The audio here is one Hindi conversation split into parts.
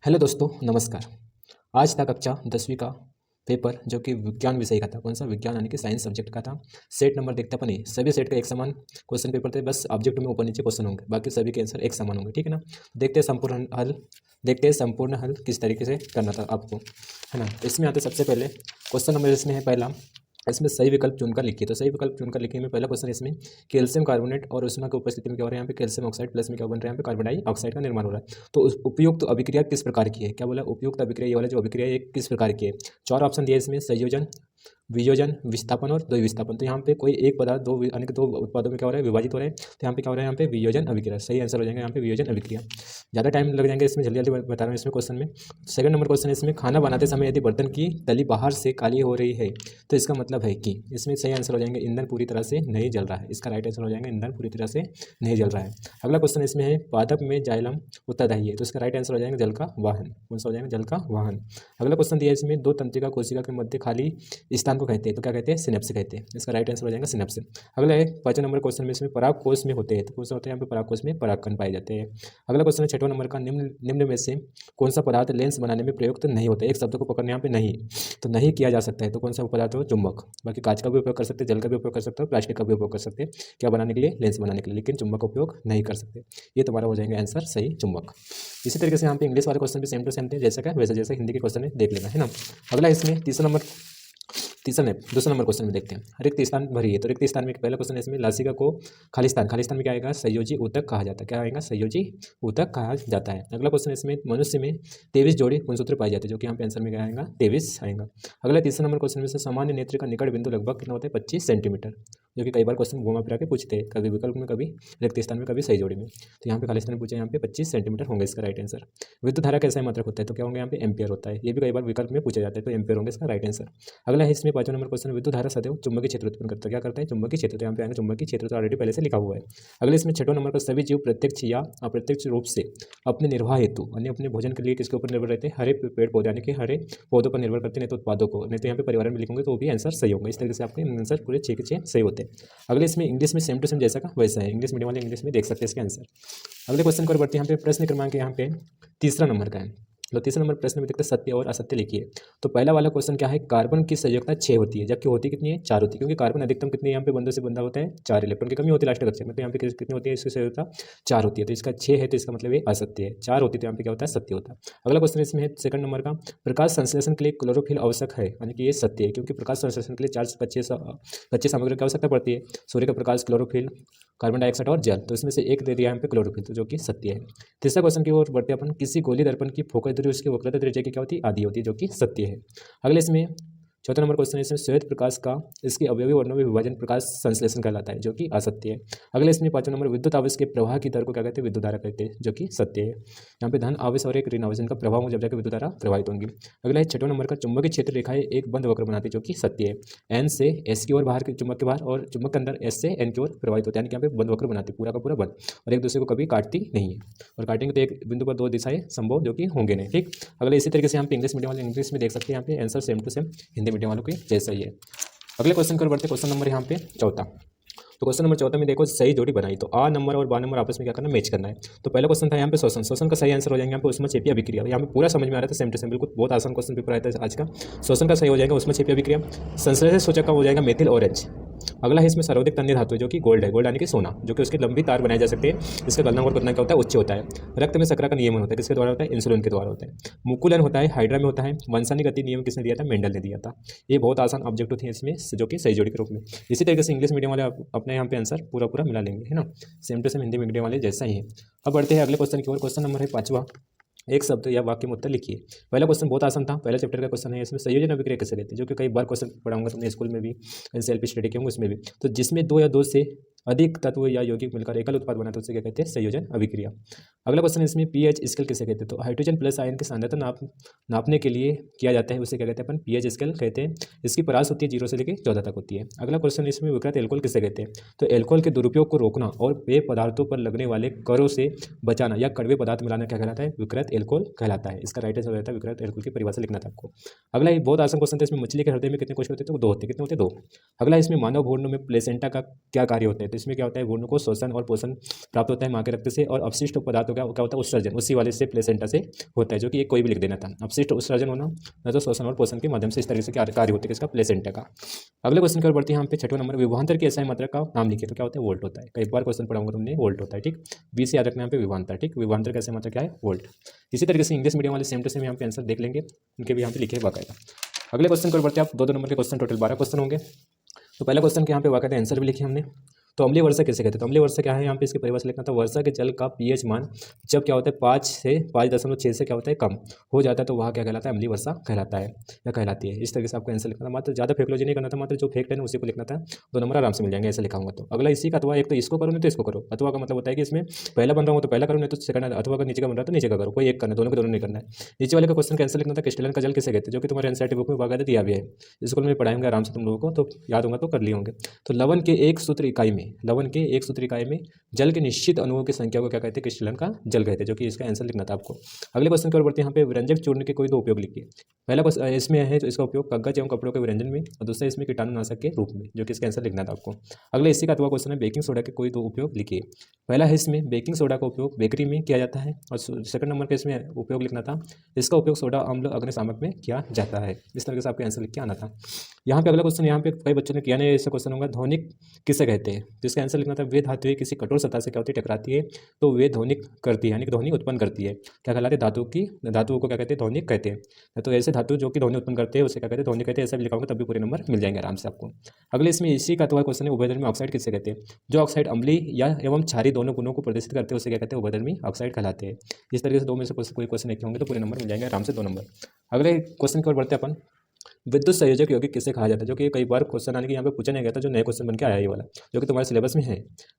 हेलो दोस्तों, नमस्कार। आज था कक्षा 10वीं का पेपर जो कि विज्ञान विषय का था। कौन सा? विज्ञान यानी कि साइंस सब्जेक्ट का था। सेट नंबर देखते अपन ही, सभी सेट का एक समान क्वेश्चन पेपर थे। बस ऑब्जेक्ट में ऊपर नीचे क्वेश्चन होंगे, बाकी सभी के आंसर एक समान होंगे। ठीक है ना? देखते हैं संपूर्ण हल किस तरीके से करना था आपको, है ना। इसमें आते सबसे पहले क्वेश्चन नंबर इसमें है पहला, इसमें सही विकल्प चुनकर लिखिए। तो सही विकल्प चुनकर लिखने में पहला क्वेश्चन इसमें कैल्शियम कार्बोनेट और उष्मा की उपस्थिति में क्या हो रहा है? यहाँ पे कैल्शियम ऑक्साइड प्लस में क्या बन रहा है? यहाँ पे कार्बन डाइऑक्साइड का निर्माण हो रहा है। तो उस उपयुक्त अभिक्रिया किस प्रकार की है? क्या बोला? उपयुक्त अभिक्रिया, ये वाला जो अभिक्रिया है किस प्रकार की है? चार ऑप्शन दिए इसमें, संयोजन, वियोजन, विस्थापन और द्विविस्थापन। तो यहाँ पे कोई एक पदार्थ दो यानी कि दो उत्पादों में क्या हो रहा है? विभाजित हो रहा है। तो यहाँ पे क्या हो रहा है? यहाँ पे वियोजन अभिक्रिया सही आंसर हो जाएगा। यहाँ पे वियोजन अभिक्रिया। ज़्यादा टाइम लग जाएंगे इसमें, जल्दी जल्दी बता रहा हूँ इसमें क्वेश्चन में। सेकंड नंबर क्वेश्चन है इसमें, खाना बनाते समय यदि बर्तन की तली बाहर से काली हो रही है तो इसका मतलब है कि, इसमें सही आंसर हो जाएंगे ईंधन पूरी तरह से नहीं जल रहा है। इसका राइट आंसर हो जाएगा ईंधन पूरी तरह से नहीं जल रहा है। अगला क्वेश्चन इसमें है, पादप में जाइलम उत्तरदायी है। तो इसका राइट आंसर हो जाएगा जल का वाहन। कौन सा हो जाएगा? जल का वाहन। अगला क्वेश्चन दिया है इसमें, दो तंत्रिका कोशिका के मध्य खाली स्थान को कहते हैं। तो क्या कहते हैं? सिनेप्स कहते हैं। इसका राइट आंसर हो जाएगा सिनेप्स। अगला है 5 नंबर क्वेश्चन में, इसमें पराग कोश में होते हैं। तो कौन सा होता है? यहाँ पे पराग कोश में परागकण पाए जाते हैं। अगला क्वेश्चन है 6वां नंबर का, निम्न में से कौन सा पदार्थ लेंस बनाने में प्रयुक्त नहीं होता है? एक शब्द को पकड़ने यहाँ पे नहीं, तो नहीं किया जा सकता है। तो कौन सा पदार्थ हो? चुंबक। बाकी कांच का भी उपयोग कर सकते हैं, जल का भी उपयोग कर सकते हो, प्लास्टिक का भी उपयोग कर सकते हैं। क्या बनाने के लिए? लेंस बनाने के लिए, लेकिन चुंबक का उपयोग नहीं कर सकते। ये तुम्हारा हो जाएगा आंसर सही, चुंबक। इसी तरीके से यहाँ पे इंग्लिश वाले क्वेश्चन भी सेम टू सेम थे, जैसा क्या वैसे जैसे हिंदी के क्वेश्चन है, देख लेना, है ना। अगला इसमें दूसरा नंबर क्वेश्चन में देखते हैं, रिक्त स्थान भरिए। तो रिक्त स्थान में पहला क्वेश्चन है इसमें, लासिका को खालिस्तान में क्या आएगा? संयोजी ऊतक कहा जाता है। क्या आएगा? संयोजी ऊतक कहा जाता है। अगला क्वेश्चन इसमें, मनुष्य में 23 जोड़ी गुणसूत्र पाए जाते हैं, जो कि यहाँ पे आंसर में क्या आएगा? 23 आएगा। अगला तीसरा नंबर क्वेश्चन में से, सामान्य नेत्र का निकट बिंदु लगभग कितना होता है? 25 सेंटीमीटर, जो कि कई बार क्वेश्चन घुमा फिरा के पूछते हैं, कभी विकल्प में, कभी रिक्त स्थान में, कभी सही जोड़ी में। तो यहाँ पे खालिस्तान में पूछा, यहाँ पे 25 सेंटीमीटर होंगे इसका राइट आंसर। विद्युत धारा कैसा मात्रक होता है? तो क्या होंगे? यहाँ पे एम्पियर होता है। ये भी कई बार विकल्प में पूछा जाता है, तो एम्पियर होंगे इसका राइट आंसर। अगला है इसमें 5वां नंबर क्वेश्चन, विद्युत धारा सदैव चुंबकीय क्षेत्र उत्पन्न करता है। क्या करता है? चुंबकीय क्षेत्र। तो यहाँ पे आएगा चुंबकीय क्षेत्र, तो ऑलरेडी पहले से लिखा हुआ है। अगले इसमें 6वां नंबर का, सभी जीव प्रत्यक्ष या अप्रत्यक्ष रूप से अपने निर्वाह हेतु अन्य अपने भोजन के लिए किसके ऊपर निर्भर रहते हैं? हरे पेड़ पौधे यानी कि हरे पौधों पर निर्भर करते हैं, नहीं तो उत्पादों को, नहीं तो यहाँ पे पर्यावरण में लिखोगे तो वो भी आंसर सही होगा। इस तरीके से आपके आंसर पूरे 6 के 6 सही होते हैं। अगले इसमें इंग्लिश में सेम टू सेम जैसा का वैसा है, इंग्लिश मीडियम वाले इंग्लिश में देख सकते हैं इसके आंसर। अगले क्वेश्चन को बढ़ते हैं, यहाँ पे प्रश्न क्रमांक यहाँ पे तीसरा नंबर का है। तो तीसरा नंबर प्रश्न में देखते हैं, सत्य और असत्य लिखिए। तो पहला वाला क्वेश्चन क्या है? कार्बन की संयोजकता 6 होती है, जबकि होती कितनी है? 4 होती है, क्योंकि कार्बन अधिकतम कितनी यहाँ पे बंधों से बंधा होता है? 4 इलेक्ट्रॉन की कमी होती है लास्ट कक्षा में। तो यहाँ पे कितनी होती है? इसकी संयोजकता 4 होती है। तो इसका 6 है, तो इसका मतलब ये असत्य है। 4 होती है तो यहाँ पे क्या होता है? सत्य होता है। अगला क्वेश्चन इसमें है सेकंड नंबर का, प्रकाश संश्लेषण के लिए क्लोरोफिल आवश्यक है, यानी कि ये सत्य है, क्योंकि प्रकाश संश्लेषण के लिए 4 कच्चे सामग्री की आवश्यकता पड़ती है, सूर्य का प्रकाश, क्लोरोफिल, कार्बन डाइऑक्साइड और जल। तो इसमें से एक दे दिया यहाँ पे क्लोरोफिल, तो जो कि सत्य है। तीसरा क्वेश्चन की ओर बढ़ते अपन, किसी गोली दर्पण की फोकस दूरी उसकी वक्रता त्रिज्या की क्या होती है? आधी होती है, जो कि सत्य है। अगले इसमें चौथा नंबर क्वेश्चन है इसमें, श्वेत प्रकाश का इसके अवयवी वर्णों में विभाजन प्रकाश संश्लेषण कहलाता है, जो कि असत्य है। अगले इसमें 5वां नंबर, विद्युत आवेश के प्रवाह की दर को क्या कहते हैं? विद्युत धारा कहते हैं, जो कि सत्य है। यहाँ पे धन आवेश और एक ऋण आवेश का प्रभाव में जब जाकर विद्युत धारा प्रभावित होंगी। अगला है 6वां नंबर का, चुंबकीय क्षेत्र रेखाएं एक बंद वक्र बनाती है, जो कि सत्य है। एन से एस की ओर बाहर के चुंबक के बाहर, और चुंबक के अंदर एस से एन की ओर प्रभावित होते हैं, यानी कि यहाँ पे बंद वक्र बनाती है, पूरा का पूरा बंद, और एक दूसरे को कभी काटती नहीं है। और काटेंगे तो एक बिंदु पर 2 दिशाएं संभव, जो कि होंगे नहीं। ठीक। अगले इसी तरीके से यहाँ पे इंग्लिश मीडियम वाले इंग्लिश में देख सकते हैं, यहाँ पे answer same to same Hindi medium वालों के जैसा ही है। अगले क्वेश्चन की ओर बढ़ते, क्वेश्चन नंबर यहाँ पे चौथा। तो क्वेश्चन नंबर 14 में देखो, सही जोड़ी बनाई, तो आ नंबर और बा नंबर आपस में क्या करना? मैच करना है। तो पहला क्वेश्चन था यहाँ पे शोषण का सही आंसर हो जाएगा यहाँ पे ऊष्मक्षेपीय अभिक्रिया। यहाँ पे पूरा समझ में आ रहा था, सेम टू सेम बिल्कुल, बहुत आसान क्वेश्चन पेपर आया था आज का। शोषण का सही हो जाएगा ऊष्मक्षेपीय अभिक्रिया। संश्लेषण सूचक का हो जाएगा मेथिल ऑरेंज। अगला है इसमें सर्वाधिक तन्य धातु है, जो कि गोल्ड है, गोल्ड यानी कि सोना, जो कि उसके लंबी तार बनाए जा सकते हैं। इसका गलनांक और कितना क्या होता है? उच्च होता है। रक्त में शर्करा का नियमन होता है, किसके द्वारा होता है? इंसुलिन के द्वारा होता है। मुकुलन होता है, हाइड्रा में होता है। वंशानी गति नियम किसने दिया था? मेंडल ने दिया था। ये बहुत आसान ऑब्जेक्टिव थे इसमें, जो कि सही जोड़ी के रूप में। इसी तरीके से इंग्लिश मीडियम वाले अपने यहाँ पे आंसर पूरा मिला लेंगे, है ना, same to same Hindi medium वाले जैसा ही है। अब बढ़ते हैं अगले क्वेश्चन की ओर। क्वेश्चन नंबर है 5वां, एक शब्द या वाक्य में उत्तर लिखिए। पहला क्वेश्चन बहुत आसान था, पहला चैप्टर का क्वेश्चन है। इसमें संयोजन अभिक्रिया कैसे कहते हैं, जो कि कई बार क्वेश्चन पढ़ाऊंगा तुमने स्कूल में भी, सेल्फ स्टडी के होंगे उसमें भी। तो जिसमें 2 या 2 से अधिक तत्व या यौगिक मिलकर एकल उत्पाद बनाते हैं, उसे क्या कहते हैं? संयोजन अभिक्रिया। अगला क्वेश्चन इसमें पीएच स्केल किसे कहते हैं? तो हाइड्रोजन प्लस आयन की सांद्रता नापने के लिए किया जाता है, उसे क्या कहते हैं? अपन पीएच स्केल कहते हैं। इसकी परास होती है 0 से लेकर 14 तक होती है। अगला क्वेश्चन इसमें विकृत एल्कोहल किसे कहते हैं? तो एल्कोहल के दुरुपयोग को रोकना और पेय पदार्थों पर लगने वाले करों से बचाना या कड़वे पदार्थ मिलाना क्या कहलाता है? विकृत एल्कोहल कहलाता है। इसका राइट आंसर रहता है विकृत एल्कोहल की परिभाषा लिखना था आपको। अगला ये बहुत आसान क्वेश्चन था, इसमें मछली के हृदय में कितने कोश होते हैं? तो 2 होते हैं। कितने होते हैं? 2। अगला इसमें मानव भ्रूण में प्लेसेंटा का क्या कार्य होता है? तो इसमें क्या होता है, भ्रूण को शोषण और पोषण प्राप्त होता है माँ के रक्त से, और अपशिष्ट पदार्थों का क्या होता है, उत्सर्जन उसी वाले से प्लेसेंटा से होता है, जो कि एक कोई भी लिख देना था। अपशिष्ट उत्सर्जन होना न तो शोषण और पोषण के माध्यम से इस तरीके से कार्य होते हैं इसका प्लेसेंटा का। अगले क्वेश्चन की ओर बढ़ते हैं। यहाँ पे 6वां नंबर, विभवांतर की एसआई मात्रा का नाम लिखिए। तो क्या होता है, वोल्ट होता है। कई बार क्वेश्चन पढ़ा होगा तुमने, वोल्ट होता है। ठीक, बी से याद रखना यहाँ पे विभवांतर। ठीक, विभवांतर की एसआई मात्रा क्या है, वोल्ट। इसी तरीके से इंग्लिश मीडियम वाले सेम टू सेम यहाँ पे आंसर देख लेंगे, उनके भी यहाँ पे लिखे बाकायदा। अगले क्वेश्चन की ओर बढ़ते हैं आप। 2 नंबर के क्वेश्चन, टोटल 12 क्वेश्चन होंगे। तो पहला क्वेश्चन के यहाँ पे बाकायदा आंसर भी लिखे हमने। तो अम्लीय वर्षा किसे कहते हैं, तो अम्लीय वर्षा क्या है, यहाँ पे इसकी परिभाषा लिखना था, वर्षा के जल का पीएच मान जब क्या होता है 5 से 5.6 से क्या होता है कम हो जाता है, तो वह क्या कहलाता है, अम्लीय वर्षा कहलाता है या कहलाती है। इस तरीके से आपको आंसर लिखना था, मात्र ज़्यादा फेकलॉजी नहीं करना था, मात्र जो फेक है ना उसी को लिखना था। 2 नंबर आराम से मिल जाएंगे, ऐसा लिखा होगा। तो अगला इसी का अथवा, एक तो इसको करो नहीं तो इसको करो। अथवा का मतलब होता है कि इसमें पहला बन रहा हो तो पहला करो, नहीं तो सेकंड, अथवा का नीचे का बन रहा तो नीचे का करो, कोई एक करना, दोनों को दोनों नहीं करना है। नीचे वाले का क्वेश्चन का आंसर लिखना था, क्रिस्टलन का जल किसे कहते हैं, जो कि तुम्हारे एनसीईआरटी बुक में बाकायदा दिया भी है, स्कूल में पढ़ाएंगे आराम से तुम लोगों को, तो याद होगा तो कर लिए होंगे। तो लवण के एक सूत्र इकाई में जल के निश्चित अणुओं की संख्या को क्या कहते हैं, क्रिस्टलन का जल कहते हैं, जो कि इसका आंसर लिखना था आपको। अगले क्वेश्चन की ओर बढ़ते हैं। यहाँ पे व्यंजक चूर्ण के कोई 2 उपयोग लिखिए। पहला क्वेश्चन इसमें है तो इसका उपयोग कागज एवं कपड़ों के व्यंजन में, और दूसरा इसमें कीटाणुनाशक के रूप में, जो कि इसका आंसर लिखना था आपको। अगले इसी का अथवा क्वेश्चन है, बेकिंग सोडा के कोई 2 उपयोग लिखिए। पहला है इसमें बेकिंग सोडा का उपयोग बेकरी में किया जाता है, और सेकंड नंबर का इसमें उपयोग लिखना था, इसका उपयोग सोडा अम्ल अग्निशामक में किया जाता है। इस तरीके से आपको आंसर लिख के आना था। यहाँ पे अगला क्वेश्चन, यहाँ पे कई बच्चों ने किया नहीं, ऐसा क्वेश्चन होगा, ध्वनिक किसे कहते हैं, जिसका आंसर लिखना था, वे धातुएं किसी कठोर सतह से क्या होती है, टकराती है तो वे ध्वनिक करती है, यानी कि ध्वनि उत्पन्न करती है। क्या कहलाते हैं, धातुओं को क्या कहते हैं, ध्वनिक कहते हैं। तो ऐसे धातु जो कि ध्वनि उत्पन्न करते हैं उसे क्या कहते हैं, ध्वनिक कहते हैं। ऐसा भी लिखा होगा तब भी पूरे नंबर मिल जाएंगे आराम से आपको। अगले इसमें इसी का अथवा क्वेश्चन है, उभयधर्मी ऑक्साइड किसे कहते हैं, जो ऑक्साइड अम्लीय या एवं क्षारीय दोनों गुणों को प्रदर्शित करते हैं उसे क्या कहते हैं, उभयधर्मी ऑक्साइड कहलाते हैं। इस तरीके से 2 में से कोई क्वेश्चन लिखे होंगे तो पूरे नंबर मिल जाएंगे आराम से, 2 नंबर। अगले क्वेश्चन की ओर बढ़ते हैं अपन। विद्युत संयोजक यौगिक किसे कहा जाता है, जो कि कई बार क्वेश्चन आने के यहाँ पे पूछा नहीं गया था, जो नए क्वेश्चन बन के आया ये वाला, जो कि तुम्हारे सिलेबस में है,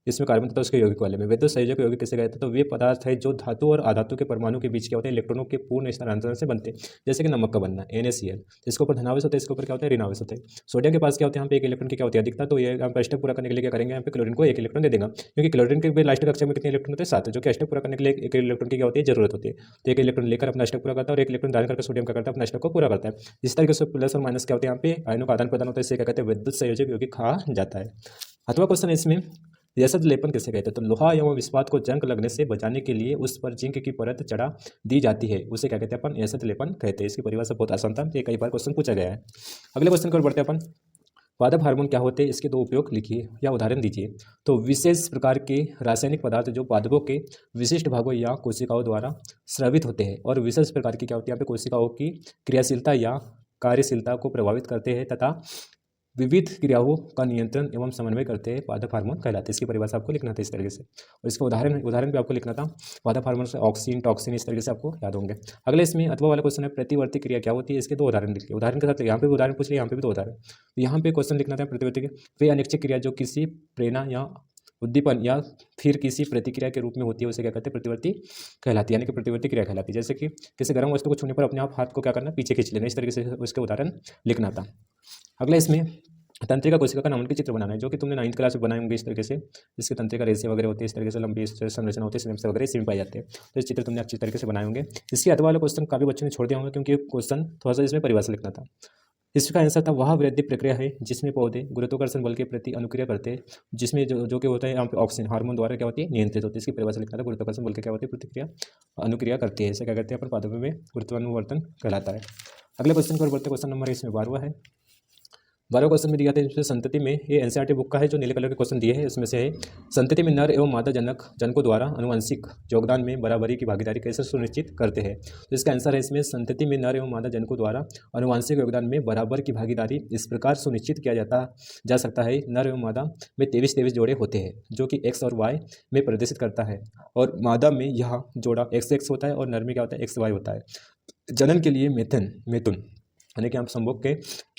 इसमें कार्बन तथा उसके यौगिक वाले में। विद्युत संयोजक यौगिक किसे कहते हैं, तो वे पदार्थ है जो धातु और अधातु के परमाणु के बीच क्या होते हैं, इलेक्ट्रॉनों के पूर्ण स्थानांतरण से बनते हैं। जैसे कि नमक का बनना NaCl, इसके ऊपर धनावेश होता है, इसके ऊपर क्या होता है, ऋणावेश होता है। सोडियम के पास क्या होता है, यहाँ पे 1 इलेक्ट्रॉन की क्या होती है, अधिकता, तो ये यहाँ पर अष्टक पूरा करने के लिए क्या करेंगे, यहाँ पे क्लोरीन को 1 इलेक्ट्रॉन दे देगा, क्योंकि क्लोरीन के लास्ट कक्षा में कितने इलेक्ट्रॉन होते हैं, 7, जो कि अष्टक पूरा करने के लिए 1 इलेक्ट्रॉन की क्या होती है, जरूरत होती है। तो 1 इलेक्ट्रॉन लेकर अपना अष्टक पूरा करता है, और 1 इलेक्ट्रॉन दान करके सोडियम का करता है, अपना अष्टक को पूरा करता है। इस तरीके से प्लस और माइनस क्या होते हैं, यहाँ पे आयनों का आदान प्रदान होता है, इसे क्या कहते हैं, विद्युत संयोजक यौगिक कहा जाता है। अथवा क्वेश्चन है इसमें, यशद लेपन किसे कहते हैं, तो लोहा एवं इस्पात को जंग लगने से बचाने के लिए उस पर जिंक की परत चढ़ा दी जाती है, उसे क्या कहते हैं अपन, यशद लेपन कहते हैं। इसकी परिभाषा बहुत आसान था, ये कई बार क्वेश्चन पूछा गया है। अगले क्वेश्चन की ओर बढ़ते हैं अपन। पादप हार्मोन क्या होते हैं, इसके 2 उपयोग लिखिए या उदाहरण दीजिए। तो विशेष प्रकार के रासायनिक पदार्थ जो पादपों के विशिष्ट भागों या कोशिकाओं द्वारा स्रावित होते हैं, और विशेष प्रकार की क्या होती है, यहाँ पे कोशिकाओं की क्रियाशीलता या कार्यशीलता को प्रभावित करते हैं तथा विविध क्रियाओं का नियंत्रण एवं समन्वय करते हैं, पादप हार्मोन कहलाते हैं। इसकी परिभाषा आपको लिखना था इस तरीके से, और इसका उदाहरण भी आपको लिखना था। पादप हार्मोन से ऑक्सीन, टॉक्सिन, इस तरीके से आपको याद होंगे। अगले इसमें अथवा वाला क्वेश्चन है, प्रतिवर्ती क्रिया क्या होती है, इसके 2 उदाहरण लिखिए। उदाहरण के साथ यहाँ पे भी उदाहरण पूछ लिया, यहाँ पे भी 2 उदाहरण। तो यहाँ पे क्वेश्चन लिखना था, प्रतिवर्ती वे अनैच्छिक क्रिया जो किसी प्रेरणा या उद्दीपन या फिर किसी प्रतिक्रिया के रूप में होती है, उसे क्या कहते हैं, प्रतिवर्ती कहलाती है, यानी कि प्रतिवर्ती क्रिया कहलाती है। जैसे कि किसी गर्म वस्तु को छूने पर अपने आप हाथ को क्या करना, पीछे खींच लेना, इस तरीके से उसके उदाहरण लिखना था। अगला इसमें तंत्रिका कोशिका का नामांकित चित्र बनाना है, जो कि तुमने 9th क्लास में बनाए होंगे इस तरीके से। इसके तंत्रिका रेशे वगैरह होती है, इस तरीके से लंबी संरचना होती है, सिनेप्स वगैरह इसी में पाए जाते हैं। तो इस चित्र तुमने अच्छी तरीके से बनाए होंगे। इसके अथवा वाला क्वेश्चन काफी बच्चों ने छोड़ दिया होंगे, क्योंकि क्वेश्चन थोड़ा सा इसमें परिभाषा लिखना था। इसका आंसर था, वह वृद्धि प्रक्रिया है जिसमें पौधे गुरुत्वाकर्षण बल के प्रति अनुक्रिया करते हैं, जिसमें जो कि होता है यहाँ पे ऑक्सीजन हार्मोन द्वारा क्या होती है, नियंत्रित होती है। इसकी परिभाषा लिखना था, गुरुत्वाकर्षण बल के क्या होती है, प्रतिक्रिया अनुक्रिया करती है, इसे क्या कहते हैं अपन, पादपों में गुरुत्वानुवर्तन कहलाता है। अगले क्वेश्चन पर बढ़ते, क्वेश्चन नंबर इसमें 12वां है। 12 क्वेश्चन में दिया था, इसमें संतति में, ये एनसीईआरटी बुक का है, जो नीले कलर के क्वेश्चन दिए हैं उसमें से है, संतति में नर एवं मादा जनकों द्वारा अनुवांशिक योगदान में बराबरी की भागीदारी कैसे सुनिश्चित करते हैं। तो इसका आंसर है इसमें, संतति में नर एवं मादा जनकों द्वारा अनुवांशिक योगदान में बराबर की भागीदारी इस प्रकार सुनिश्चित किया जा सकता है। नर एवं मादा में 23 जोड़े होते हैं, जो कि एक्स और वाई में प्रदर्शित करता है, और मादा में यह जोड़ा XX होता है और नर में क्या होता है, XY होता है। जनन के लिए मैथुन यानी कि आप संभोग के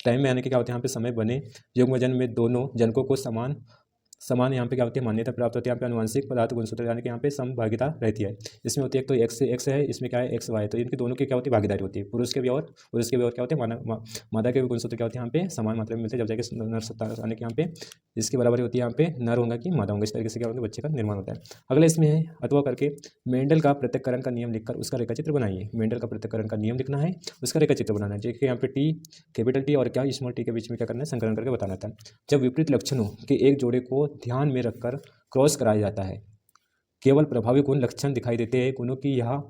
टाइम में, यानी कि क्या होते हैं यहाँ पे समय बने युग्मजन में दोनों जनकों को समान यहाँ पे क्या होती है, मान्यता प्राप्त होती है। यहाँ पे अनुवांशिक पदार्थ गुणसूत्र यानी कि यहाँ पे समभागिता रहती है। इसमें होती है एक तो X है, इसमें क्या है XY, तो इनके दोनों की क्या होती है, भागीदारी होती है। पुरुष के भी और क्या होते हैं, मादा के भी गुणसूत्र क्या होते हैं, यहाँ पे समान मात्रा में मिलते हैं। जब जाके नर सत्ता यानी कि यहाँ पे इसकी बराबरी होती है, यहाँ पे नर होगा कि मादा होगा, इस तरीके से क्या होगा, बच्चे का निर्माण होता है। अगला इसमें है, अथवा करके मेंडल का पृथक्करण का नियम लिखकर उसका रेखाचित्र बनाइए। मेंडल का पृथक्करण का नियम लिखना है, उसका रेखाचित्र बनाना है। जैसे यहाँ पे T, कैपिटल T और क्या स्मॉल t के बीच में क्या करना है, संकलन करके बताना था। जब विपरीत लक्षणों के एक जोड़े को को ध्यान में रखकर क्रॉस कराया जाता है। केवल प्रभावी गुण लक्षण दिखाई देते हैं गुणों की यह,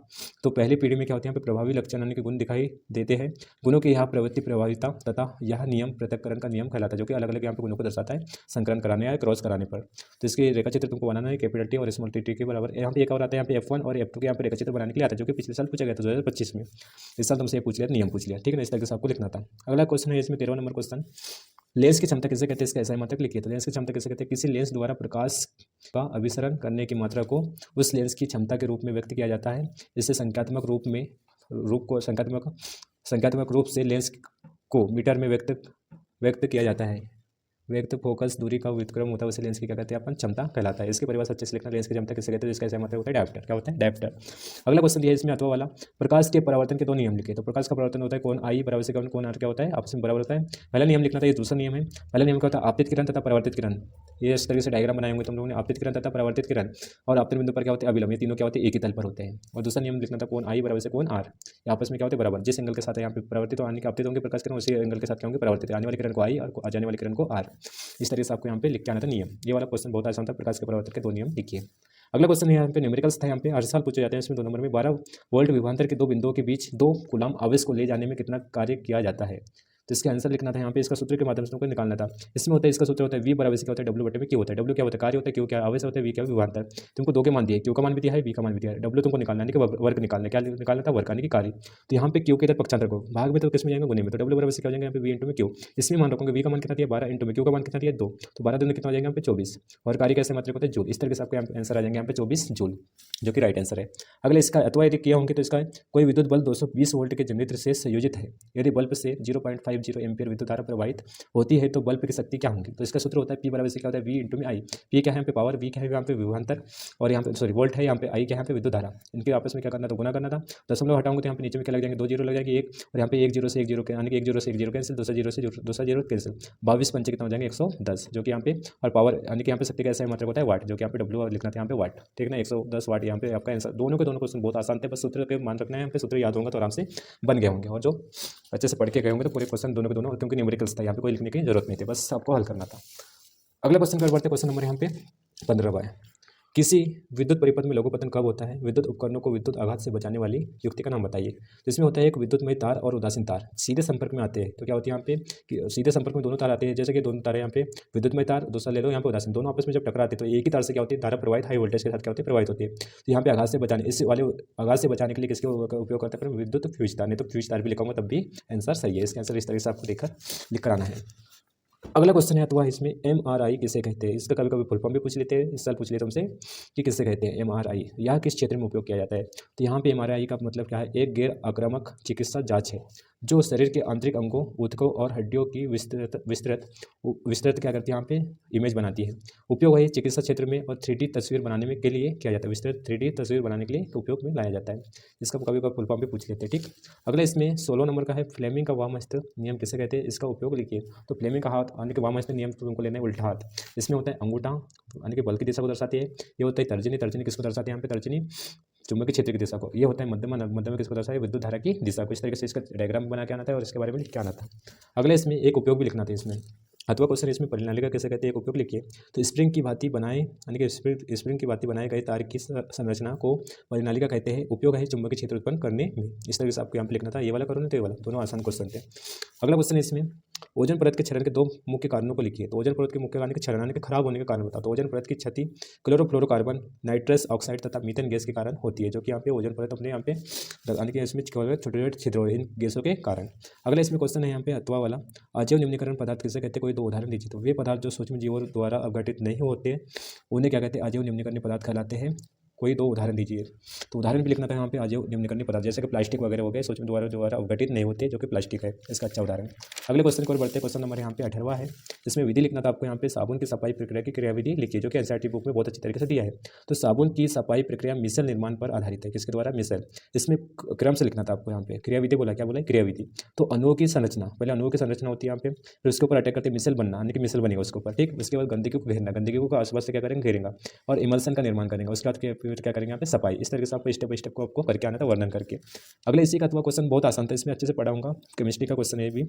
तो पहली पीढ़ी में क्या होते हैं यहाँ पे प्रभावी लक्षण यानी कि गुण दिखाई देते हैं। गुणों की यह प्रवृत्ति प्रभाविता तथा यह नियम पृथक्करण का नियम कहलाता है, जो कि अलग अलग यहाँ पे गुणों को दर्शाता है संकलन कराने या क्रॉस कराने पर। तो इसके रेखा चित्र तुमको बनाना है कैपिटल टी और स्मॉल टी के बराबर। यहाँ पे एक और आता है यहाँ पे F1 और F2 के यहाँ पे रेखा चित्र बनाने के लिए आता है, जो कि पिछले साल पूछा गया था 2025 में। इस साल तुमसे पूछ लिया नियम पूछ लिया, ठीक है ना। इस तरीके से आपको लिखना था। अगला क्वेश्चन है इसमें 13वां नंबर क्वेश्चन, लेंस की क्षमता किसे कहते हैं, इसका ऐसा मात्रक लिखिए। तो लेंस की क्षमता किसे कहते हैं, किसी लेंस द्वारा प्रकाश का अभिसरण करने की मात्रा को उस लेंस की क्षमता के रूप में व्यक्त किया जाता है। इससे संख्यात्मक रूप से लेंस को मीटर में व्यक्त किया जाता है। व्यक्त फोकस दूरी का व्युत्क्रम होता है, उसे लेंस की क्या कहते हैं अपन, क्षमता कहलाता है। इसकी परिभाषा अच्छे से लिखना, लेंस की क्षमता किसे कहते हैं, जिसका ऐसा मतलब होता है डायप्टर। क्या होता है, डायप्टर। अगला क्वेश्चन दिया है इसमें अथवा वाला, प्रकाश के परावर्तन के दो नियम लिखे। तो प्रकाश का परावर्तन होता है कोण आई बराबर से कोण आर क्या होता है, आपस में बराबर होता है। पहला नियम लिखना था, ये दूसरा नियम है। पहला नियम क्या होता है, आपतित किरण तथा परावर्तित किरण। ये इस तरीके से डायग्राम बनाए होंगे तुम लोगों ने, आपतित किरण तथा परावर्तित किरण और आपतित बिंदु पर क्या होते हैं, अभिलंब। ये तीनों क्या होते हैं, एक ही तल पर होते हैं। और दूसरा नियम लिखना था कोण आई बराबर से कोण आर, आपस में क्या होते हैं, बराबर। जिस एंगल के साथ यहाँ पे परावर्तित आने के आपतित होंगे प्रकाश किरण, उसी एंगल के साथ क्या होंगे, परावर्तित। आने वाली किरण को आई और जाने वाली किरण को आर। इस तरीके से आपको यहाँ पे लिख के आना था नियम। ये वाला क्वेश्चन बहुत आसान था, प्रकाश के परावर्तन के दो नियम लिखिए। अगला क्वेश्चन यहाँ पे न्यूमेरिकल्स था, यहाँ पे हर साल पूछे जाते हैं। इसमें 2 नंबर में 12 वोल्ट विभवांतर के दो बिंदुओं के बीच 2 कूलम आवेश को ले जाने में कितना कार्य किया जाता है। तो इसका आंसर लिखना था यहाँ पे, इसका सूत्र के माध्यम से तुमको निकालना था। इसमें होता है, इसका सूत्र होता है V बराबर से क्या होता है, W बटे में Q होता है। W क्या होता है, कार्य होता है, Q क्या आवेश होता है, V क्या विभवांतर। तुमको 2 के मान दिए, Q का मान भी दिया है, V का मान भी दिया है। W तुमको निकालना है कि वर्ग निकालना, क्या निकालना था, वर्ग यानी कि कार्य। तो यहाँ पे Q के इधर पक्षांतर को भाग में तो किस में जाएंगे, गुणे में। तो W बराबर से क्या हो जाएगा यहाँ पे V इंटू में Q। इसमें मान रखोगे V का मान कितना दिया 12 इंटू में Q का मान कितना दिया 2, तो 12 दूनी कितना हो जाएगा यहाँ पे 24। और कार्य कैसे मात्रक होता है, जूल। इस तरीके से आपको यहाँ पे आंसर आ जाएंगे यहाँ पे 24 जूल, जो कि राइट आंसर है। अगले इसका अथवा यदि किया होंगे तो इसका कोई विद्युत बल 220 वोल्ट के जनरेटर से संयोजित है, यदि बल्ब से 0.50 एम्पीयर विद्युत धारा प्रवाहित होती है तो बल्ब की शक्ति क्या होगी। तो इसका सूत्र होता है P बराबर से क्या होता है, V इंटू में आई। P क्या है यहाँ पे पावर, V क्या है यहाँ पे विभवांतर, और यहाँ पे सॉरी वोल्ट है, यहाँ पे आई क्या है यहाँ पे विद्युत धारा। इनके आपस में क्या करना था, गुना करना था। दशमलव हटाऊंगे तो यहाँ पे नीचे में क्या लग जाएंगे, 2 जीरो लग जाएंगे 1, और यहाँ पे 1 0 से 1 0 यानी कि 1 0 से 1 0 कैंसिल, दूसरा जीरो कैंसिल, 22 पंचे कितना हो जाएंगे 110, जो कि यहाँ पे। और पावर यानी कि यहाँ पे शक्ति कैसा है मतलब होता है वाट, जो कि यहाँ पे W लिखना था यहाँ पे वाट, ठीक है ना, 110 वाट यहाँ पे आपका आंसर। दोनों के दोनों क्वेश्चन बहुत आसान थे, बस सूत्र के मान रखना है यहाँ पे, सूत्र याद होगा तो आराम से बन गए होंगे। और जो अच्छे से पढ़ के गए होंगे तो पूरे क्वेश्चन दोनों के दोनों, क्योंकि न्यूमेरिकल्स था यहाँ पे कोई लिखने की जरूरत नहीं थी, बस आपको हल करना था। अगला क्वेश्चन पर बढ़ते, क्वेश्चन नंबर यहाँ पे 15वां है, किसी विद्युत परिपथ में लघु पतन कब होता है, विद्युत उपकरणों को विद्युत आघात से बचाने वाली युक्ति का नाम बताइए। तो इसमें होता है एक विद्युतमय तार और उदासीन तार सीधे संपर्क में आते हैं, तो क्या होती है यहाँ पे कि सीधे संपर्क में दोनों तार आते हैं, जैसे कि दोनों तार यहाँ पे विद्युतमय तार, दूसरा ले लो यहाँ पे उदासीन, दोनों आपस में जब टकराते हैं तो एक ही तार से क्या होती है, धारा प्रवाहित हाई वोल्टेज के साथ क्या होती है, प्रवाहित होती है। तो यहाँ पे आघात से बचाने, इस वाले आघात से बचाने के लिए किसके उपयोग करते हैं, विद्युत फ्यूज तार। नहीं तो फ्यूज तार भी लिखाऊंगा तब भी आंसर सही है। इसका आंसर इस तरह से आपको देखकर लिख कर आना है। अगला क्वेश्चन है तो वह इसमें MRI किसे कहते हैं, इसका कभी कभी फुल फॉर्म भी पूछ लेते हैं। इस साल पूछ लिए तुमसे कि किससे कहते हैं MRI, यह किस क्षेत्र में उपयोग किया जाता है। तो यहाँ पे MRI का मतलब क्या है, एक गैर आक्रामक चिकित्सा जांच है जो शरीर के आंतरिक अंगों, ऊतकों और हड्डियों की विस्तृत क्या करती है, यहाँ पे इमेज बनाती है। उपयोग है चिकित्सा क्षेत्र में और 3D तस्वीर बनाने में के लिए किया जाता है, विस्तृत 3D तस्वीर बनाने के लिए उपयोग में लाया जाता है। इसका कभी कभी फुल फॉर्म भी पूछ लेते हैं, ठीक। अगला इसमें 16 नंबर का है, फ्लेमिंग का वामहस्त नियम किसे कहते हैं, इसका उपयोग लिखिए। तो फ्लेमिंग का हाथ यानी कि वामहस्त नियम तो तुमको लेना है उल्टा हाथ। इसमें होता है अंगूठा यानी कि बल की दिशा को दर्शाती है, ये होता है तर्जनी, तर्जनी किसको दर्शाती है यहाँ पे, तर्जनी चुंबकीय क्षेत्र की दिशा को। ये होता है मध्यमा, मध्यमा किसको दर्शाता है, विद्युत धारा की दिशा को। इस तरीके से इसका डायग्राम बना के आना था और इसके बारे में लिख के आना था। अगले इसमें एक उपयोग भी लिखना था इसमें। अथवा क्वेश्चन इसमें परिनालिका कैसे कहते हैं, एक उपयोग लिखिए। तो स्प्रिंग की भांति बनाए यानी कि स्प्रिंग की भांति बनाए गए तार की संरचना को परिनालिका कहते हैं। उपयोग है चुंबकीय क्षेत्र उत्पन्न करने में। इस तरह से आपको यहाँ पे लिखना था। ये वाला करो ना तो ये वाला, दोनों आसान क्वेश्चन थे। अगला क्वेश्चन है इसमें ओजोन परत के क्षरण के 2 मुख्य कारणों को लिखिए। तो ओजोन परत के मुख्य कारण के क्षरण यानी कि खराब होने के कारण बताओ। तो ओजोन परत की क्षति क्लोरोफ्लोरोकार्बन, नाइट्रस ऑक्साइड तथा मीथेन गैस के कारण होती है, जो कि यहाँ पे ओजोन परत अपने यहाँ पे यानी कि इसमें छोटे छोटे छिद्र इन गैसों के कारण। अगला इसमें क्वेश्चन है यहाँ पे अथवा वाला, अजैव निम्नीकरण पदार्थ किसे कहते हैं, कोई 2 उदाहरण दीजिए। तो वे पदार्थ जो सूक्ष्म जीवों द्वारा अपघटित नहीं होते उन्हें क्या कहते हैं, अजैव निम्नीकरण पदार्थ कहलाते हैं। कोई 2 उदाहरण दीजिए। तो उदाहरण भी लिखना था यहाँ पे अजैव निम्नीकरण पदार्थ, जैसे कि प्लास्टिक वगैरह हो गए, सूक्ष्म द्वारा अपघटित नहीं होते, जो कि प्लास्टिक है, इसका अच्छा उदाहरण। अगले क्वेश्चन की ओर बढ़ते हैं, क्वेश्चन नंबर यहाँ पे 18वां है। इसमें विधि लिखना था आपको यहाँ पे, साबुन की सफाई प्रक्रिया की क्रियाविधि लिखिए, जो कि एनसीईआरटी बुक में बहुत अच्छी तरीके से दिया है। तो साबुन की सफाई प्रक्रिया मिसल निर्माण पर आधारित है, किसके द्वारा, मिसल। इसमें क्रम से लिखना था आपको यहाँ पे, क्रियाविधि बोला, क्या बोला, क्रियाविधि। तो अणुओं की संरचना, पहले अणुओं की संरचना होती है यहाँ पे, फिर उसके ऊपर अटैक करते मिसल बनना, यानी कि मिसल बनेगा उसके ऊपर, ठीक। उसके बाद गंदगी को घेरना, गंदगी को आसपास से क्या करेंगे, घेरेंगे, और इमल्सन का निर्माण करेंगे। उसके बाद फिर क्या करेंगे यहाँ पे, सफाई। इस तरीके से आपको स्टेप बाय स्टेप को आपको करके आना था, वर्णन करके। अगले इसी का अथवा क्वेश्चन बहुत आसान था, इसमें अच्छे से पढ़ाऊंगा। केमिस्ट्री का क्वेश्चन है भी,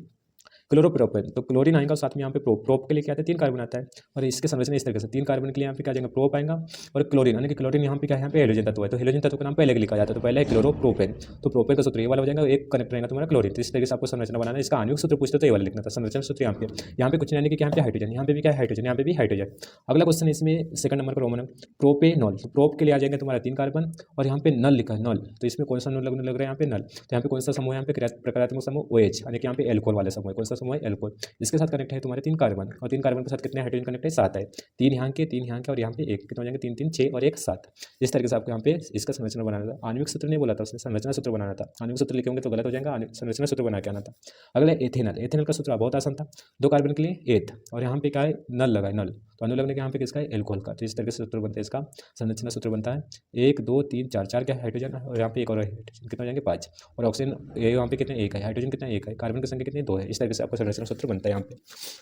क्लोरोप्रोपेन, तो क्लोरीन आएगा और साथ में यहाँ पे प्रोप के लिए क्या आता है 3 कार्बन आता है, और इसके संरचना इस तरीके से 3 कार्बन के लिए यहाँ पे क्या जाएगा प्रोप आएगा, और क्लोरीन यानी कि क्लोरीन यहाँ पे क्या है, यहाँ पे हाइड्रोजन तत्व है, तो हाइड्रोजन तत्व का नाम पहले लिखा जाता है, तो पहले है क्लोरोप्रोपेन, तो प्रोपेन का सूत्र ये वाला हो जाएगा, एक कनेक्ट रहेगा तुम्हारा क्लोरीन, तो इस तरीके से आपको संरचना बनाना है। इसका आणविक सूत्र पूछते तो ये वाला लिखना था, संरचना सूत्र यहाँ पे कुछ नहीं, कि यहाँ पे हाइड्रोजन, यहाँ पे भी क्या है हाइड्रोजन, यहाँ पे भी हाइड्रोजन। अगला क्वेश्चन इसमें सेकंड नंबर का रोमन प्रोपेनॉल, तो प्रोप के लिए आ जाएंगे तुम्हारा 3 कार्बन, और यहाँ पे नल लिखा है नल, तो इसमें कौन सा नल लग रहा है यहाँ पे नल, तो यहाँ पे कौन सा समूह है, यहाँ पे प्रकारात्मक समूह OH, यानी कि यहाँ पे एल्कोहल वाला समूह है, कौन सा समूह है एल्कोहल, इसके साथ कनेक्ट है तुम्हारे 3 कार्बन, और 3 कार्बन के साथ कितने हाइड्रोजन कनेक्ट है 7 है, 3 यहाँ के 3 यहाँ के, और यहाँ पे एक, कितने हो जाएंगे 3 3 6 और 1 7। इस तरीके से आपको यहाँ पे इसका संरचना बनाना था, आणविक सूत्र नहीं बोला था उसने, संरचना सूत्र बनाना था, आणविक सूत्र लिखे होंगे तो गलत हो जाएगा, संरचना सूत्र बना के आना था। अगला एथेनॉल, एथेनॉल का सूत्र बहुत आसान था, 2 कार्बन के लिए एथ, और यहाँ पे क्या है नल लगा है नल, तो अणु लगने के यहाँ पे किसका है एल्कोहल का, तो इस तरीके से सूत्र बनता है, इसका संरचना सूत्र बनता है 1 2 3 4, 4 क्या हाइड्रोजन, और यहाँ पे एक और हाइड्रोजन, कितने हो जाएंगे 5, और ऑक्सीजन यहाँ पे कितने 1 है, हाइड्रोजन कितना 1 है, कार्बन की संख्या कितनी 2 है। इस तरीके से आपका संरचना सूत्र बनता है यहाँ पे।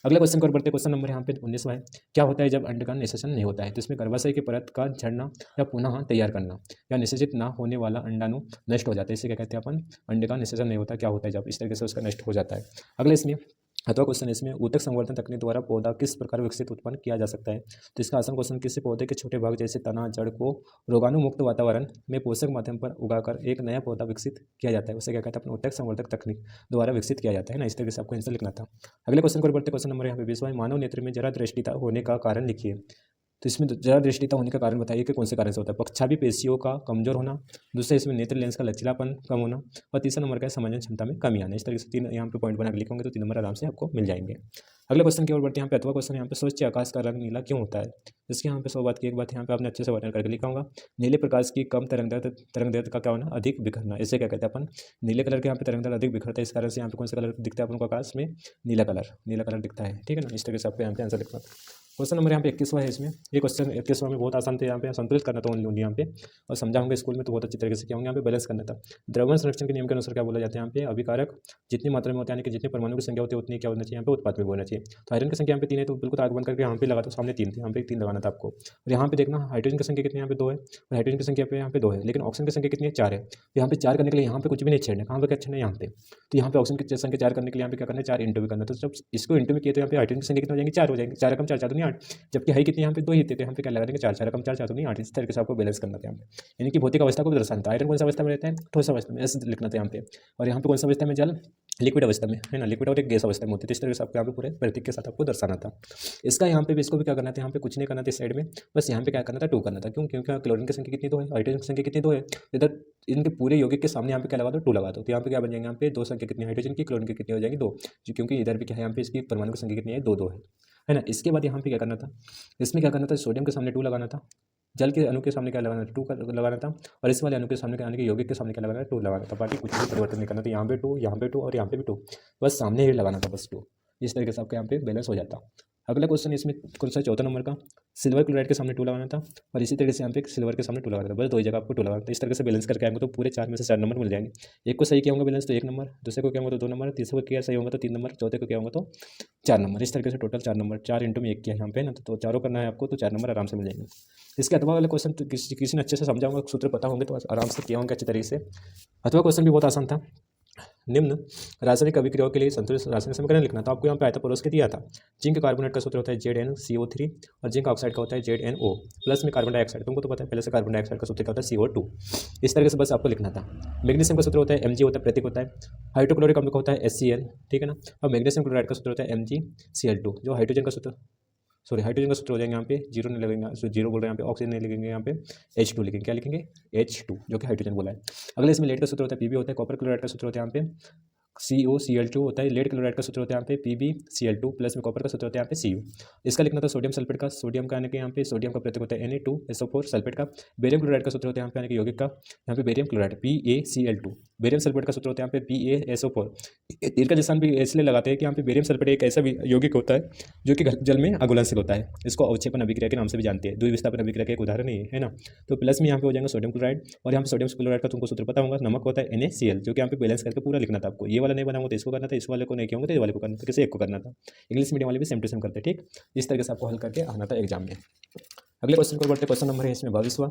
अगले क्वेश्चन को बढ़ते, क्वेश्चन नंबर यहाँ पे 19वां है, क्या होता है जब अंड का निषेचन नहीं होता है, तो इसमें गर्भाशय की परत का झड़ना या पुनः तैयार करना या निषेचित ना होने वाला अंडाणु नष्ट हो जाता है, इसे क्या कहते हैं अपन, अंड का निषेचन नहीं होता, क्या होता है जब इस तरीके से उसका नष्ट हो जाता है। अगले इसमें अथवा क्वेश्चन इसमें ऊतक संवर्धन तकनीक द्वारा पौधा किस प्रकार विकसित उत्पन्न किया जा सकता है, तो इसका आसान क्वेश्चन, किसी पौधे के छोटे भाग जैसे तना जड़ को रोगाणुमुक्त वातावरण में पोषक माध्यम पर उगाकर एक नया पौधा विकसित किया जाता है, उसे क्या कहते हैं अपन ऊतक संवर्धक तकनीक द्वारा विकसित किया जाता है ना। इस तरीके से आपको आंसर लिखना था। अगले क्वेश्चन को बढ़ते, क्वेश्चन नंबर यहाँ पे 20वां, मानव नेत्र में जरा दृष्टिता होने का कारण लिखिए, तो इसमें जरा दृष्टिता होने का कारण बताइए कि कौन से कारण से होता है, पक्षाभि पेशियों का कमजोर होना, दूसरा इसमें नेत्र लेंस का लचीलापन कम होना, और तीसरा नंबर का समझन क्षमता में कमी आना। इस तरीके से 3 यहाँ पे पॉइंट बना के लिखोगे तो 3 नंबर आराम से आपको मिल जाएंगे। अगले क्वेश्चन की ओर बढ़ते हैं, यहाँ पे अथवा क्वेश्चन, यहाँ पे सोचिए आकाश का रंग नीला क्यों होता है, इसके यहाँ पे 100 बात की एक बात यहाँ पे आपने अच्छे से वर्णन करके लिखा होगा, नीले प्रकाश की कम तरंग का क्या होना, अधिक बिखरना, इसे क्या कहते हैं अपन, नीले कलर के यहाँ पे तरंग अधिक बिखरता है, इस कारण से यहाँ पे कौन सा कलर दिखता है अपन को आकाश में, नीला कलर दिखता है, ठीक है ना। इस तरीके से आपको यहाँ पे आंसर लिखना। क्वेश्चन नंबर यहाँ पे 21वां है, इसमें ये क्वेश्चन 21वां में बहुत आसान थे, यहाँ पे संतुलित करना था ओनली यहाँ पे, और समझाऊंगा स्कूल में तो बहुत अच्छी तरीके से क्या होंगे, यहाँ पे बैलेंस करना था। द्रव्यमान संरक्षण के नियम के अनुसार क्या बोला जाता है यहाँ पे, अभिकारक जितनी मात्रा में होता है, यानी कि जितने परमाणु की संख्या होती है उतनी क्या होना चाहिए यहाँ पे उत्पाद में होना चाहिए, तो आयरन की संख्या यहाँ पे 3 है, तो बिल्कुल आग बंद करके यहाँ पे लगा दो, सामने 3 थे, यहाँ पे 3 लगाना था आपको, और यहाँ पे देखना हाइड्रोजन की संख्या कितनी यहाँ पे 2 है, और हाइड्रोजन की संख्या पे यहाँ पे 2 है, लेकिन ऑक्सीजन की संख्या कितनी है 4 है, तो यहाँ पे 4 करने के लिए यहाँ पे कुछ भी नहीं छेड़ना, कहाँ पे क्या छेड़ना है यहाँ पे, तो यहाँ पे ऑक्सीजन की संख्या 4 करने के लिए यहाँ पे क्या करना है 4 इंटू भी करना, तो जब इसको इंटू में किए तो यहाँ पे हाइड्रोजन की संख्या कितनी हो जाएंगी 4 हो जाएंगे, 4 कम 4 4 दूनी 8, जबकि है कितनी यहाँ पे 2 ही थे, तो यहाँ पे क्या लगा देंगे 4 4 कम 4 4 दूनी 8, इस तरीके से आपको बैलेंस करना था यहाँ पे, यानी कि भौतिक अवस्था को दर्शाना था। आयरन कौन सा अवस्था में रहता है, ठोस अवस्था में, ऐसे लिखना था यहाँ पे, और यहाँ पे कौन सा अवस्था में, जल लिक्विड अवस्था में, है ना, लिक्विड और एक गैस अवस्था में होती है, तो इस तरीके से आपको यहाँ पे पूरे प्रतीक के साथ आपको दर्शाना था। इसका यहाँ पे भी इसको भी क्या करना था, यहाँ पे कुछ नहीं करना था इस साइड में, बस यहाँ पे क्या करना था 2 करना था, क्यों, क्योंकि क्लोरीन की संख्या कितनी 2 है, हाइड्रोजन की संख्या कितनी 2 है, इधर इनके पूरे यौगिक के सामने यहाँ पे क्या लगा दो 2 लगा दो, तो यहाँ पे क्या बन जाएंगे, यहाँ पे 2 संख्या कितनी हाइड्रोजन की, क्लोरीन की कितनी हो जाएगी 2, क्योंकि इधर भी क्या है यहाँ पे इसकी परमाणु की संख्या कितनी है 2 2 है ना। इसके बाद यहाँ पे क्या करना था, इसमें क्या करना था, सोडियम के सामने 2 लगाना था, जल के अणु के सामने क्या लगाना था 2 लगाना था, और इस वाले अणु के सामने यानी कि यौगिक के सामने क्या लगाना था 2 लगाना था, बाकी कुछ भी परिवर्तन नहीं करना था, यहाँ पे 2 यहाँ पे 2 और यहाँ पे भी 2, बस सामने ही लगाना था बस 2, इस तरीके से आपके यहाँ पे बैलेंस हो जाता। अगला क्वेश्चन इसमें कौन सा 4 नंबर का, सिल्वर क्लोराइड के सामने 2 लगाना था, और इसी तरीके से यहाँ पे सिल्वर के सामने 2 लगाना था, बस 2 ही जगह आपको 2 लगाना था। इस तरीके से बैलेंस करके आएंगे तो पूरे 4 में से 4 नंबर मिल जाएंगे, एक को सही किया होगा बैलेंस तो 1 नंबर, दूसरे को क्या होगा तो 2 नंबर, तीसरे को किया सही होगा तो 3 नंबर, चौथे को क्या होगा तो 4 नंबर। इस तरीके से टोटल 4 नंबर, 4 इंटू में 1 किया यहाँ पे ना, तो चारों करना है आपको, तो 4 नंबर आराम से मिल जाएंगे। इसके अथवा वाले क्वेश्चन तो किसी ने अच्छे से समझाऊंगा, सूत्र पता होंगे तो आराम से किया होंगे अच्छे तरीके से। अथवा क्वेश्चन भी बहुत आसान था, निम्न रासायनिक अभिक्रियाओं के लिए संतुलित रासायनिक समीकरण लिखना था, आपको यहाँ पे आयता परोस के दिया था। जिंक कार्बोनेट का सूत्र होता है ZnCO3, और जिंक ऑक्साइड का होता है ZnO, प्लस में कार्बन डाइऑक्साइड, तुमको तो पता है पहले से कार्बन डाइऑक्साइड का सूत्र क्या होता है CO2, इस तरीके से बस आपको लिखना था। मैग्नीशियम का सूत्र होता है Mg होता है, प्रतीक होता है। हाइड्रोक्लोरिक अम्ल का होता है HCl, ठीक है ना, और मैग्नीशियम क्लोराइड का सूत्र होता है MgCl2, जो हाइड्रोजन का सूत्र हाइड्रोजन का सूत्र हो जाएंगे यहाँ पे 0 नहीं लगेंगे, 0 बोल रहे हैं यहाँ पे, ऑक्सीजन नहीं लिखेंगे यहाँ पे H2 लिखेंगे, क्या लिखेंगे H2, जो कि हाइड्रोजन बोला है। अगले इसमें लेड का सूत्र होता है Pb होता है, कॉपर क्लोराइड का सूत्र होता है यहाँ पे COCl2 होता है, लेड क्लोराइड का सूत्र होता है यहाँ पे PbCl2, प्लस में कॉपर का सूत्र होता है यहाँ पे Cu। इसका लिखना था सोडियम सल्फेट का, सोडियम का यानी कि यहाँ पे सोडियम का प्रतीक होता है Na2SO4 सल्फेट का। बेरियम क्लोराइड का सूत्र होता है यहाँ पे यानी कि यौगिक का, यहाँ पे barium chloride PaCl2। Barium sulphate का सूत्र होता है यहाँ पे PaSO4। तीर का निशान भी इसलिए लगाते हैं कि यहाँ पे बेरियम सल्फेट एक ऐसा यौगिक होता है जो कि जल में अघुलनशील होता है, इसको अवक्षेपण अभिक्रिया के नाम से भी जानते हैं, द्विविस्थापन अभिक्रिया का एक उदाहरण है ना। तो प्लस में यहाँ पे हो जाएगा सोडियम क्लोराइड, और यहाँ पे सोडियम क्लोराइड का तुमको सूत्र पता होगा, नमक होता है NaCl, जो कि यहाँ पे बैलेंस करके पूरा लिखना था आपको। ये वाला नहीं बनाऊंगा तो इसको करना था, इस वाले को नहीं किया तो ये वाले को करना था, किसी एक को करना था। इंग्लिश मीडियम वाले भी सेम टू सेम करते, ठीक, इस तरीके से आपको हल करके आना था एग्जाम में। अगले क्वेश्चन को बढ़ते, क्वेश्चन नंबर है इसमें 22वां,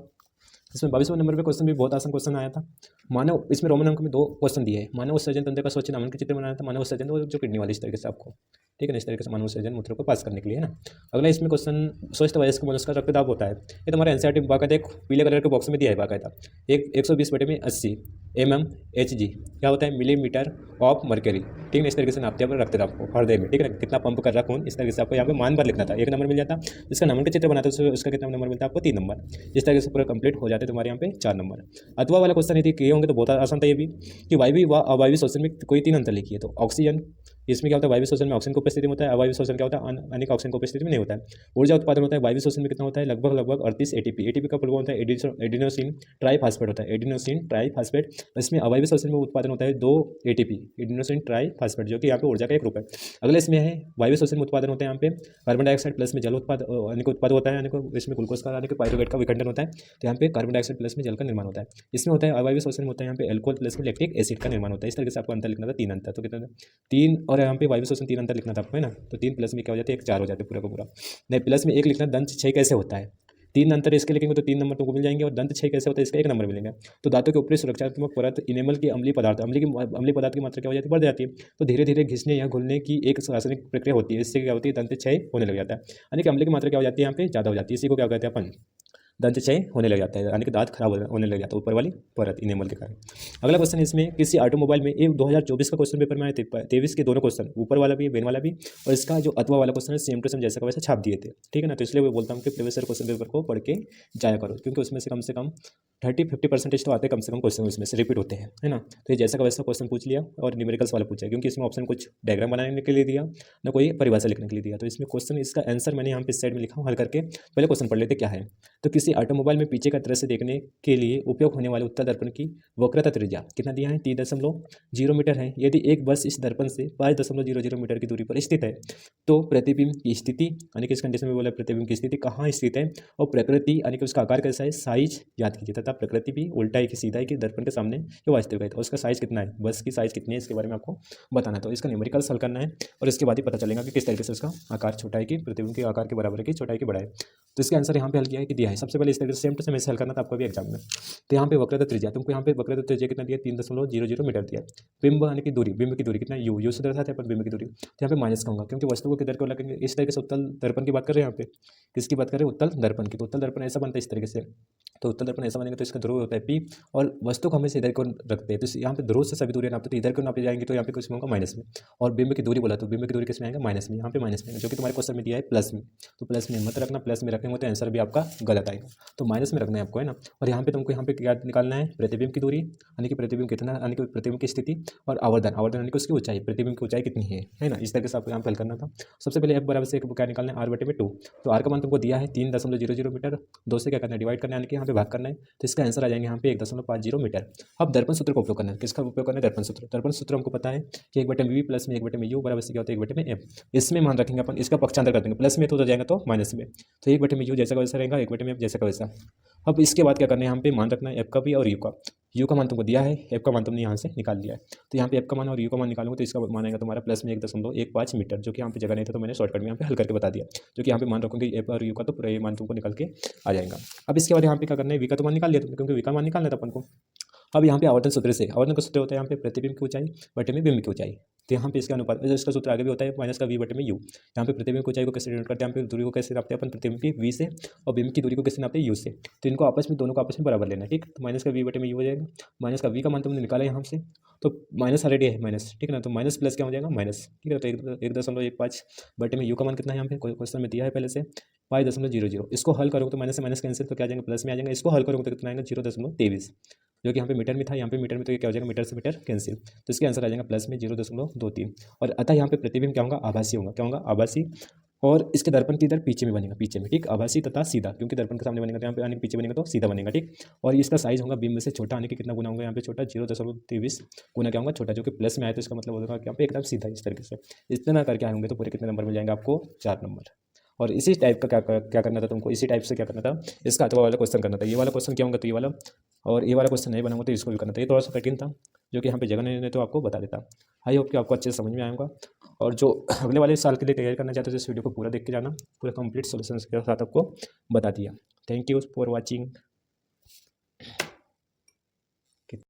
इसमें 22वें नंबर पे क्वेश्चन भी बहुत आसान क्वेश्चन आया था। मानव, इसमें रोमन अंक में 2 क्वेश्चन दिए हैं। मानव उत्सर्जन तंत्र का स्वच्छ नामन के चित्र बनाना था। मानव उत्सर्जन तो जो किडनी वाली, इस तरीके से आपको, ठीक है ना, इस तरीके से मानव उत्सर्जन मूत्र को पास करने के लिए, है ना। अगला इसमें क्वेश्चन, स्वस्थ वयस्क मनुष्य का रक्तदाब होता है। ये तुम्हारा एनसीईआरटी बाकायदा एक पीले कलर के बॉक्स में दिया है बाकायदा। 120/80 mmHg क्या होता है, मिलीमीटर ऑफ मर्क्यूरी, ठीक है। इस तरीके से नापते हैं रक्तदाब को हृदय में, ठीक है ना, कितना पंप कर रहा खून, इस तरीके से आपको यहाँ पे मान भर लिखना था, 1 नंबर मिल जाता। इसका नमन का चित्र बनाते तो उसका कितना नंबर मिलता है आपको, 3 नंबर। इस तरीके से पूरा कंप्लीट हो जाते तुम्हारे यहाँ पे 4 नंबर। अथवा वाला क्वेश्चन यदि किए होंगे तो बहुत आसान था ये भी, कि वायवीय व अवायवीय श्वसन में कोई 3 अंतर लिखिए। तो ऑक्सीजन, इसमें क्या होता है, वायवीय श्वसन में ऑक्सीजन की उपस्थिति में होता है। अवायवीय श्वसन क्या होता है, अनेक ऑक्सीजन की उपस्थिति में नहीं होता है। ऊर्जा उत्पादन होता है वायवीय श्वसन में कितना होता है, लगभग 38 एटीपी। एटीपी का प्रभाव होता है एडिनोसिन ट्राइफॉस्फेट होता है, एडिनोसिन ट्राइफॉस्फेट। इसमें अवायवीय श्वसन में उत्पादन होता है 2 एटीपी, एडिनोसिन ट्राइफॉस्फेट, जो कि यहाँ पे ऊर्जा का एक रूप है। अगले इसमें है वायवीय श्वसन में उत्पादन होता है यहाँ पे कार्बन डाइऑक्साइड प्लस में जल उत्पाद उत्पाद होता है, इसमें ग्लूकोज का पाइरुवेट का विखंडन होता है। तो यहाँ पे कार्बन डाइऑक्साइड प्लस में जल का निर्माण होता है। इसमें होता है अवायवीय श्वसन में होता है यहाँ पे एल्कोहल प्लस में लैक्टिक एसिड का निर्माण होता है। इस तरीके से आपको अंतर लिखना था, 3 अंतर। तो कितना 3, और यहाँ पे वायवीय श्वसन 3 अंतर लिखना था आपको, है ना। तो 3 प्लस में क्या हो जाता है, 1 4 हो जाते पूरा का पूरा। नहीं, प्लस में 1 लिखना, दंत क्षय कैसे होता है, 3 अंतर इसके लिखेंगे तो 3 नंबर तुमको मिल जाएंगे, और दंत क्षय कैसे होता है इसका 1 नंबर मिलेंगे। तो दांतों के ऊपरी सुरक्षात्मक परत इनेमल की अम्लीय पदार्थ, अम्लीय पदार्थ की मात्रा क्या हो जाती है, बढ़ जाती है। तो धीरे धीरे घिसने या घुलने की एक रासायनिक प्रक्रिया होती है, इससे क्या होती है, दंत क्षय होने लग जाता है। यानी कि अम्लीय की मात्रा क्या हो जाती है यहाँ पे, ज़्यादा हो जाती है। इसी को क्या कहते हैं अपन, दंत क्षय होने लग जाता है, यानी कि दांत खराब होने लग जाता है ऊपर वाली परत इनेमल के कारण। अगला क्वेश्चन इसमें, किसी ऑटोमोबाइल में, ये 2024 का क्वेश्चन पेपर में आए थे, 23 के दोनों क्वेश्चन, ऊपर वाला भी बेन वाला भी, और इसका जो अथवा वाला क्वेश्चन है सेम टू सेम जैसा का वैसा छाप दिए थे, ठीक है ना। तो इसलिए मैं बोलता हूँ कि प्रीवियस ईयर क्वेश्चन पेपर को पढ़ के जाया करो, क्योंकि उसमें से कम 30-50% तो आते हैं कम से कम क्वेश्चन, उसमें से रिपीट होते हैं, है ना। तो ये जैसा का वैसा क्वेश्चन पूछ लिया, और न्यूमेरिकल्स वाला पूछा, क्योंकि इसमें ऑप्शन कुछ डायग्राम बनाने के लिए दिया ना, कोई परिभाषा लिखने के लिए दिया। तो इसमें क्वेश्चन, इसका आंसर मैंने यहाँ पे साइड में लिखा हूँ हल करके। पहले क्वेश्चन पढ़ लेते क्या है। तो किसी ऑटोमोबाइल में पीछे का दृश्य देखने के लिए उपयोग होने वाले उत्तल दर्पण की वक्रता त्रिज्या कितना दिया है, 3.0 मीटर है। यदि एक बस इस दर्पण से 5.00 मीटर की दूरी पर स्थित है, तो प्रतिबिंब की स्थिति, यानी कि इस कंडीशन में बोला प्रतिबिंब की स्थिति कहाँ स्थित है, और प्रकृति यानी कि उसका आकार कैसा है, साइज याद कीजिए, तथा प्रकृति भी उल्टा है कि सीधा है कि दर्पण के सामने जो वास्तविक है, तो उसका साइज कितना है, बस की साइज कितनी है, इसके बारे में आपको बताना है। तो इसका न्यूमेरिकल हल करना है, और इसके बाद ही पता चलेगा कि किस तरीके से उसका आकार छोटा है कि प्रतिबिंब के आकार के बराबर है कि छोटा है कि बड़ा है। तो इसका आंसर यहाँ पे हल किया है कि दिया है। सबसे पहले इस तरीके से सेम टू सेम हल करना था आपको भी एग्जाम में। तो यहाँ पे वक्रता त्रिज्या, तुमको यहाँ पे वक्रता त्रिज्या कितना दिया, 3.00 मीटर दिया। बिंब यानी कि दूरी, बिंब की दूरी कितना, यू से दर्शाते हैं अपन बिंब की दूरी, तो यहाँ पे माइनस कहूँगा, क्योंकि वस्तु को किधर को लगेंगे, इस तरीके से उत्तल दर्पण की बात कर रहे हैं यहाँ पे, किसकी बात कर रहे हैं, उत्तल दर्पण की। तो उत्तल दर्पण ऐसा बनता है इस तरीके से, तो उत्तल दर्पण ऐसा बनेगा, तो इसका ध्रुव होता है पी, और वस्तु को हमेशा इधर को रखते हैं, तो यहाँ पे ध्रुव से सभी दूरियां नापते, तो इधर को नापी जाएंगे, तो यहाँ पे कुछ होगा माइनस में, और बिंब की दूरी बोला तो बिंब की दूरी किसमें आएगा, माइनस में, यहाँ पे माइनस में, जो कि तुम्हारे क्वेश्चन में दिया है प्लस में। तो प्लस में मत रखना, प्लस में रखेंगे तो आंसर भी आपका गलत आएगा, तो माइनस में रखना है आपको, है ना। और यहाँ पे तुमको यहाँ पे क्या निकालना है, प्रतिबिंब की दूरी, यानी कि प्रतिबिंब कितना, यानी कि प्रतिबिंब की स्थिति, और आवर्धन, आवर्धन यानी कि उसकी ऊंचाई, प्रतिबिंब की ऊंचाई कितनी है ना। इस तरीके से आपको यहाँ पे हल करना था। सबसे पहले f बराबर से क्या निकालना है, r/2। तो r का मान तुमको दिया है 3.00 मीटर, 2 से क्या करना है, डिवाइड करना है, यानी कि यहाँ पे भाग करना है, तो इसका आंसर आ जाएंगे यहाँ पे 1.50 मीटर। अब दर्पण सूत्र का उपयोग करना है, किसका उपयोग करना है, दर्पण सूत्र। दर्पण सूत्र हमको पता है कि 1/v प्लस में 1/u बराबर से क्या होता है, 1/f। इसमें मान रखेंगे अपन, इसका पक्षांतर कर देंगे, प्लस में तो हो जाएगा तो माइनस में, तो 1/u जैसा का वैसा रहेगा, 1/f जैसा का वैसा। अब इसके बाद क्या करना है, यहाँ पे मान रखना है f का भी और u का। u का मान तुमको दिया है, f का मान तुमने यहाँ से निकाल लिया है, तो यहाँ पे f का मान और u का मान निकालूंगा, तो इसका मान आएगा तुम्हारा प्लस में 1.15 मीटर, जो कि यहाँ पे जगह नहीं था, तो मैंने शॉर्टकट में यहाँ पे हल करके बता दिया, जो कि यहाँ पे मान रखूँगी f और u का, तो पूरा ये मान तुमको निकल के आ जाएगा। अब इसके बाद यहाँ पे क्या करना है, v का तो मान निकाल लिया तुमने, क्योंकि v का मान निकालना था अपन को। अब यहाँ पे आवर्धन सूत्र से, आवर्धन का सूत्र होता है यहाँ पे प्रतिबिंब की ऊंचाई बटे में बिंब की ऊंचाई, तो यहाँ पे इसका अनुपात, इसका सूत्र आगे भी होता है माइनस का v बटे में u। यहाँ पे प्रतिबिंब की ऊंचाई को कैसे डिनोट करते हैं, यहाँ पे दूरी को कैसे नापते हैं अपन, प्रतिबिंब की v से, और बिंब की दूरी को कैसे नापते हैं u से। तो इनको आपस में, दोनों को आपस में बराबर लेना है, ठीक। तो माइनस का v बटे में u हो जाएगा, माइनस का v का मान तुमने निकाला यहाँ से, तो माइनस ऑलरेडी है माइनस, ठीक है ना, तो माइनस प्लस क्या हो जाएगा, माइनस, ठीक है। तो 1.15 बटे में u का मान कितना है, यहाँ पे क्वेश्चन में दिया है पहले से 5.00। इसको हल करोगे तो माइनस से माइनस कैंसिल, तो क्या आ जाएगा, प्लस में आ जाएगा। इसको हल करोगे तो कितना आएगा, 0.23, जो कि यहाँ पे मीटर में था, यहाँ पे मीटर में, तो ये क्या हो जाएगा, मीटर से मीटर कैंसिल, तो इसके आंसर आ जाएगा प्लस में 0.23। और अतः यहाँ पे प्रतिबिंब क्या होगा, आभासी होगा, क्या होगा, आभासी। और इसके दर्पण की इधर पीछे में बनेगा, पीछे में, ठीक, आभासी तथा सीधा, क्योंकि दर्पण के सामने बनेगा तो यहाँ पे आने पीछे बनेगा तो सीधा बनेगा, ठीक। और इसका साइज होगा बिंब से छोटा, आने के कितना गुना होगा, यहाँ पे छोटा 0.23 गुना क्या होगा, छोटा, जो कि प्लस में आए, तो इसका मतलब होगा कि यहाँ पे एकदम सीधा इस तरीके से इतना करके आएंगे, तो पूरे कितने नंबर मिल जाएंगे आपको, 4 नंबर। और इसी टाइप का क्या करना था तुमको, इसी टाइप से क्या करना था, इसका अथवा वाला क्वेश्चन करना था। ये वाला क्वेश्चन क्या होगा, तो ये वाला, और ये वाला क्वेश्चन नहीं बनाऊंगा तो इसको भी करना था। ये थोड़ा सा कठिन था, जो कि यहाँ पे जगह नहीं तो आपको बता देता। आई होप कि आपको अच्छे से समझ में आएगा। और जो अगले वाले साल के लिए तैयारी करना चाहते हो, इस वीडियो को पूरा देख के जाना, पूरा कंप्लीट सोल्यूशन के साथ आपको बता दिया। Thank you for watching.